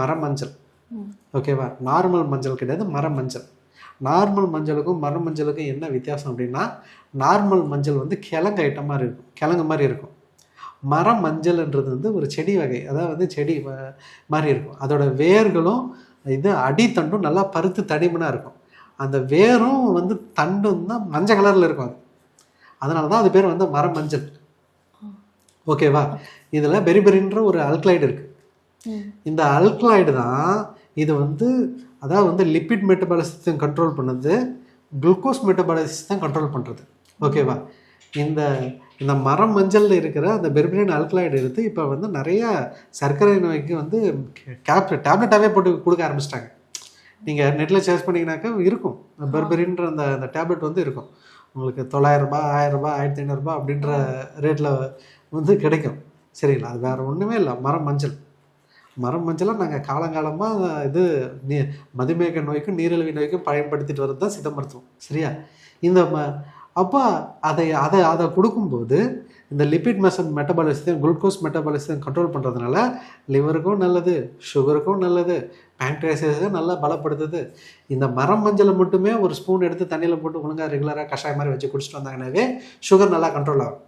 மரமஞ்சள். ஓகேவா? நார்மல் மஞ்சள் கிடையாது, மரமஞ்சள். நார்மல் மஞ்சளுக்கும் மரமஞ்சளுக்கும் என்ன வித்தியாசம் அப்படின்னா, நார்மல் மஞ்சள் வந்து கிழங்கு ஐட்டமாக இருக்கும், கிழங்கு மாதிரி இருக்கும். மரம் மஞ்சள்ன்றது வந்து ஒரு செடி வகை, அதாவது வந்து செடி மாதிரி இருக்கும். அதோட வேர்களும் இது அடித்தண்டும் நல்லா பருத்து தடிமனாக இருக்கும். அந்த வேரும் வந்து தண்டும் தான் மஞ்சள் கலரில் இருக்கும். அதனால தான் அது பேர் வந்து மரம் மஞ்சள். ஓகேவா? இதில் பெரிபெரின்ற ஒரு அல்கலைடு இருக்குது. இந்த அல்கலைடு தான் இது வந்து, அதாவது வந்து லிப்பிட் மெட்டபாலிசத்தையும் கண்ட்ரோல் பண்ணுது, குளுக்கோஸ் மெட்டபாலிசத்தையும் கண்ட்ரோல் பண்ணுறது. ஓகேவா? இந்த இந்த மரம் மஞ்சளில் இருக்கிற அந்த பெர்பெரின் அல்கலைடு எடுத்து இப்போ வந்து நிறைய சர்க்கரை நோய்க்கு வந்து டேப்லெட்டாகவே போட்டு கொடுக்க ஆரம்பிச்சிட்டாங்க. நீங்கள் நெட்டில் சர்ச் பண்ணிங்கனாக்கா இருக்கும், பெர்பெரின்ற அந்த அந்த டேப்லெட் வந்து இருக்கும். உங்களுக்கு 900 ரூபாய், 1000 ரூபாய், 1500 ரூபாய் அப்படின்ற ரேட்டில் வந்து கிடைக்கும். சரிங்களா? அது வேறு ஒன்றுமே இல்லை, மரம் மஞ்சள். மரம் மஞ்சளை நாங்கள் காலங்காலமாக இது மதுமேக நோய்க்கும் நீரிழிவு நோய்க்கும் பயன்படுத்திட்டு வர்றது தான் சித்த மருத்துவம். சரியா? இந்த அப்போ அதை அதை அதை கொடுக்கும்போது இந்த லிப்பிட் மெட்டபாலிசத்தையும் குளுக்கோஸ் மெட்டபாலிசத்தையும் கண்ட்ரோல் பண்ணுறதுனால லிவருக்கும் நல்லது, சுகருக்கும் நல்லது, பேங்க்ரியாஸையும் நல்லா பலப்படுத்துது. இந்த மரம் மஞ்சளை மட்டுமே ஒரு ஸ்பூன் எடுத்து தண்ணியில் போட்டு ஒழுங்காக ரெகுலராக கஷாயம் மாதிரி வச்சு குடிச்சிட்டு வந்தாங்கன்னாவே சுகர் நல்லா கண்ட்ரோல் ஆகும்.